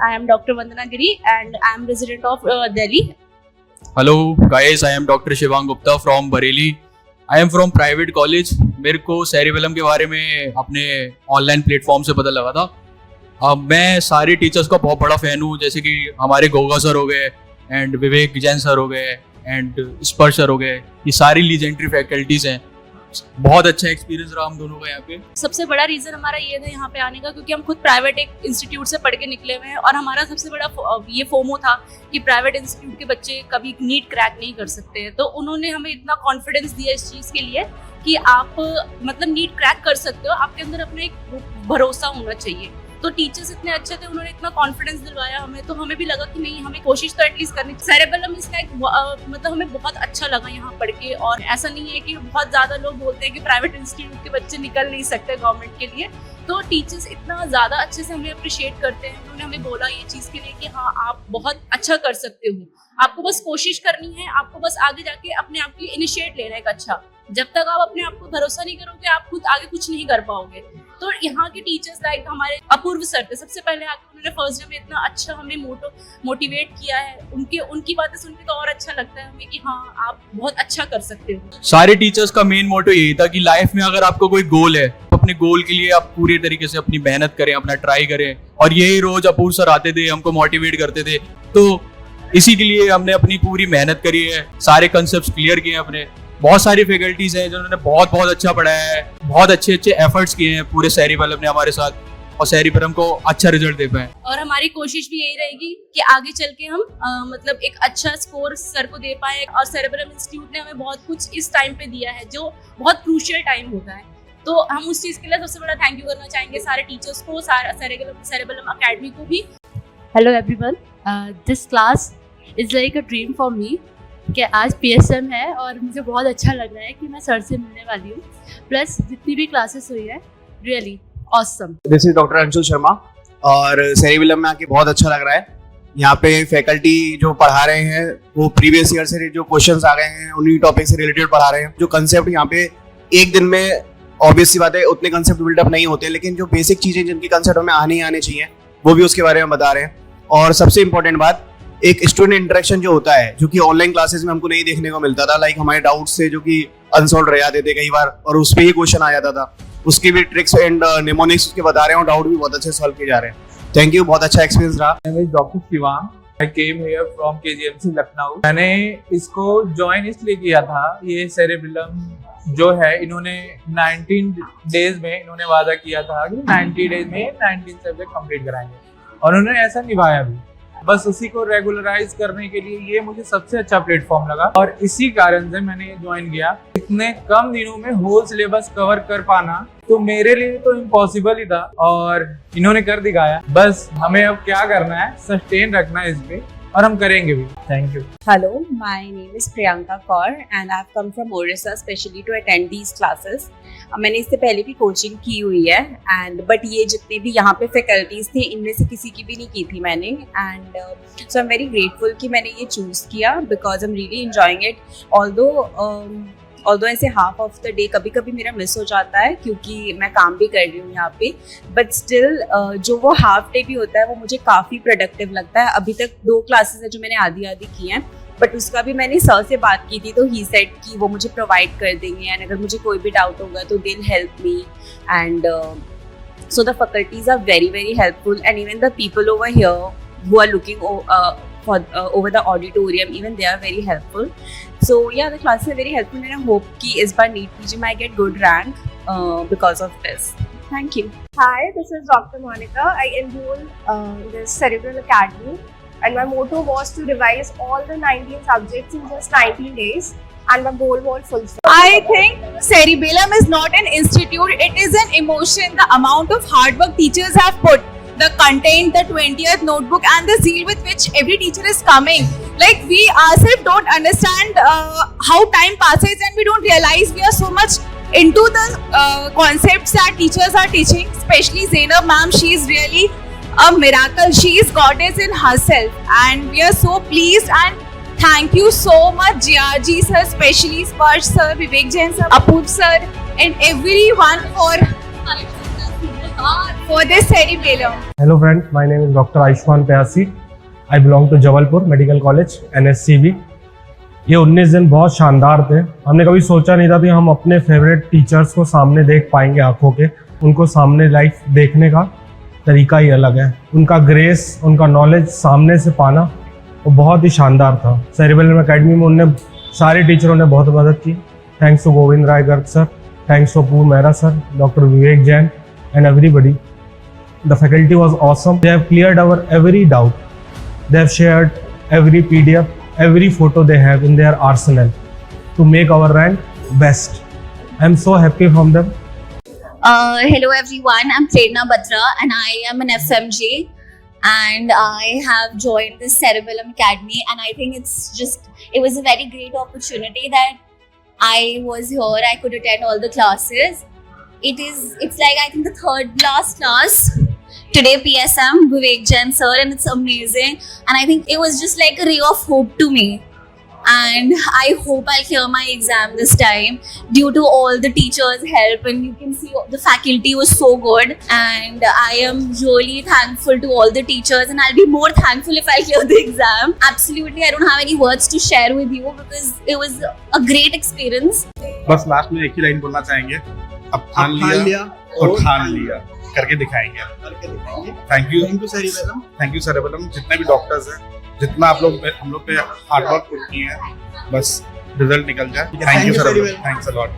I am Dr. Vandana Giri and I am resident of Delhi. Hello guys, I am Dr. Shivang Gupta from Bareilly. I am from private college. मेरे को cerebellum के बारे में अपने online platform से पता लगा था. मैं सारे टीचर्स का बहुत बड़ा फ़ैन हूँ, जैसे कि हमारे गोगा सर हो गए एंड विवेक जैन सर हो गए एंड स्पर्श सर हो गए. ये सारी लीजेंडरी फैकल्टीज़ हैं. बहुत अच्छा एक्सपीरियंस रहा हम दोनों का यहाँ पे. सबसे बड़ा रीज़न हमारा ये था यहाँ पे आने का, क्योंकि हम खुद प्राइवेट एक इंस्टीट्यूट से पढ़ के निकले हुए हैं और हमारा सबसे बड़ा ये फोमो था कि प्राइवेट इंस्टीट्यूट के बच्चे कभी नीट क्रैक नहीं कर सकते हैं. तो उन्होंने हमें इतना कॉन्फिडेंस दिया इस चीज़ के लिए कि आप मतलब नीट क्रैक कर सकते हो, आपके अंदर अपना एक भरोसा होना चाहिए. तो टीचर्स इतने अच्छे थे, उन्होंने इतना कॉन्फिडेंस दिलवाया हमें, तो हमें भी लगा कि नहीं, हमें कोशिश तो एटलीस्ट करनी. सेरिबेलम इज लाइक मतलब हमें बहुत अच्छा लगा यहाँ पढ़ के. और ऐसा नहीं है कि बहुत ज़्यादा लोग बोलते हैं कि प्राइवेट इंस्टीट्यूट के बच्चे निकल नहीं सकते गवर्नमेंट के लिए. तो टीचर्स इतना ज़्यादा अच्छे से हमें अप्रिशिएट करते हैं. उन्होंने हमें बोला ये चीज़ के लिए कि हाँ, आप बहुत अच्छा कर सकते हो, आपको बस कोशिश करनी है, आपको बस आगे जाके अपने आप के लिए इनिशिएट लेना है एक अच्छा. जब तक आप अपने आप को भरोसा नहीं करोगे, आप खुद आगे कुछ नहीं कर पाओगे. तो यहाँ के टीचर्स लाइक हमारे अपूर्व सर थे, सबसे पहले आके उन्होंने फर्स्ट डे में इतना अच्छा हमें मोटिवेट किया है. उनकी बातें सुन के तो और अच्छा लगता है हमें कि हाँ, आप बहुत अच्छा कर सकते हो. सारे टीचर्स का मेन मोटो यही था कि लाइफ में अगर आपको कोई गोल है, अपने गोल के लिए आप पूरी तरीके से अपनी मेहनत करें, अपना ट्राई करें. और यही रोज अपूर्व सर आते थे, हमको मोटिवेट करते थे. तो इसी के लिए हमने अपनी पूरी मेहनत करी है, सारे कंसेप्ट क्लियर किए हैं अपने. बहुत सारी फैकल्टीज हैं जिन्होंने बहुत अच्छा पढ़ाया है, बहुत अच्छे एफर्ट्स किए हैं पूरे सेरिबेलम ने हमारे साथ, और सेरिबेलम को अच्छा रिजल्ट दे पाए. और हमारी कोशिश भी यही रहेगी कि आगे चल के हम मतलब एक अच्छा स्कोर सर को दे पाए. और सेरिबेलम इंस्टीट्यूट ने हमें बहुत कुछ इस टाइम पे दिया है जो बहुत क्रूशियल टाइम होता है. तो हम उस चीज़ के लिए सबसे बड़ा थैंक यू करना चाहेंगे सारे टीचर्स को, सेरिबेलम अकेडमी को भी. Hello everyone, this class is like a dream for me कि आज PSM है और मुझे बहुत अच्छा लग रहा है कि मैं सर से मिलने वाली हूँ. प्लस जितनी भी क्लासेस हुई है, really awesome. This is doctor Anshul Sharma और सेरिबेलम में आके बहुत अच्छा लग रहा है. यहाँ पे फैकल्टी जो पढ़ा रहे हैं वो प्रीवियस ईयर से जो क्वेश्चंस आ गए हैं उन्हीं टॉपिक से रिलेटेड पढ़ा रहे हैं. जो कंसेप्ट यहाँ पे एक दिन में ऑब्वियस सी बात है उतने कंसेप्ट बिल्डअप नहीं होते, लेकिन जो बेसिक चीजें जिनकी कंसेप्ट हमें आने ही आने चाहिए वो भी उसके बारे में बता रहे हैं. और सबसे इंपॉर्टेंट बात, एक स्टूडेंट इंटरेक्शन जो होता है, जो कि ऑनलाइन क्लासेस में हमको नहीं देखने को मिलता था. लाइक हमारे डाउट्स से जो कि अनसॉल्व रह जाते थे कई बार और उस पे ही क्वेश्चन आ जाता था, उसकी भी ट्रिक्स एंड निमोनिक्स उसके बता रहे हैं और डाउट भी बहुत अच्छे सॉल्व किए जा रहे हैं. थैंक यू, बहुत अच्छा एक्सपीरियंस रहा. Doctor Shivang, I came here from KGMC Lucknow. मैंने इसको ज्वाइन इसलिए किया था, ये सेरिबेलम जो है इन्होंने 19 डेज में इन्होंने वादा किया था कि 90 डेज में 19 सब्जेक्ट कंप्लीट कराएंगे और उन्होंने ऐसा निभाया भी. बस उसी को रेगुलराइज करने के लिए ये मुझे सबसे अच्छा प्लेटफॉर्म लगा और इसी कारण से मैंने ज्वाइन किया. इतने कम दिनों में होल सिलेबस कवर कर पाना तो मेरे लिए तो इम्पॉसिबल ही था और इन्होंने कर दिखाया. बस हमें अब क्या करना है, सस्टेन रखना है इस पे और हम करेंगे भी. Thank you. Hello, my name is Priyanka Kaur and I've come from Orissa specially to attend these classes. मैंने इससे पहले भी कोचिंग की हुई है बट ये जितने भी यहाँ पे फैकल्टीज थे इनमें से किसी की भी नहीं की थी मैंने. And so I am very grateful कि मैंने ये चूज़ किया because I am really enjoying it. Although ऐसे हाफ ऑफ द डे कभी कभी मेरा मिस हो जाता है क्योंकि मैं काम भी कर रही हूँ यहाँ पे, बट स्टिल जो वो हाफ डे भी होता है वो मुझे काफ़ी प्रोडक्टिव लगता है. अभी तक 2 क्लासेस है जो मैंने आधी की हैं, बट उसका भी मैंने सर से बात की थी तो ही सेड कि वो मुझे प्रोवाइड कर देंगे एंड अगर मुझे कोई भी डाउट होगा तो they will help me. And so the faculties are very very helpful and even the people over here who are looking over the auditorium, even they are very helpful. So yeah, the classes are very helpful and I hope कि इस बार NEET PG might get good rank because of this. Thank you. Hi, this is Dr. Monica. I enrolled this Cerebral Academy and my motto was to revise all the 19 subjects in just 19 days and my goal was fulfilled. I think Cerebellum is not an institute, it is an emotion. The amount of hard work teachers have put, the content, the 20th notebook and the zeal with which every teacher is coming. Like we ourselves don't understand how time passes and we don't realize we are so much into the concepts that teachers are teaching. Especially Zainab ma'am, she is really a miracle. She is goddess in herself and we are so pleased and thank you so much GRG sir, especially Sparsh sir, Vivek Jain sir, Apurv sir and everyone for for this cerebellum. Hello friends, my name is Dr. Ayushman Pyasi. I belong to Jabalpur Medical College, NSCB. ये 19 दिन बहुत शानदार थे। हमने कभी सोचा नहीं था कि हम अपने फेवरेट टीचर्स को सामने देख पाएंगे आंखों के। उनको सामने लाइफ देखने का तरीका ही अलग है। उनका ग्रेस, उनका नॉलेज सामने से पाना वो बहुत ही शानदार था। सेरेबेलम एकेडमी में उनने सारे टीचरों ने बहुत मदद की। Thanks to Govind Rai Garg sir, thanks to Apoorv Mehra sir, doctor Vivek Jain and everybody. The faculty was awesome. They have cleared our every doubt. They have shared every PDF, every photo they have in their arsenal to make our rank best. I'm so happy from them. Hello everyone, I'm Prerna Batra and I am an FMJ and I have joined this Cerebellum Academy, and I think it was a very great opportunity that I was here. I could attend all the classes. It's like I think the third last class today, PSM, Vivek Jain sir, and it's amazing. And I think it was just like a ray of hope to me. And I hope I'll clear my exam this time due to all the teachers' help. And you can see the faculty was so good. And I am really thankful to all the teachers. And I'll be more thankful if I clear the exam. Absolutely, I don't have any words to share with you because it was a great experience. बस last में एक ही line बोलना चाहेंगे, अब ठान लिया और ठान लिया करके दिखाएंगे। थैंक यू सेरेबेलम, जितने भी डॉक्टर्स हैं, जितना आप लोग हम लोग पे हार्ड वर्क किए हैं, बस रिजल्ट निकल जाए। Thank you cerebellum, thanks a lot.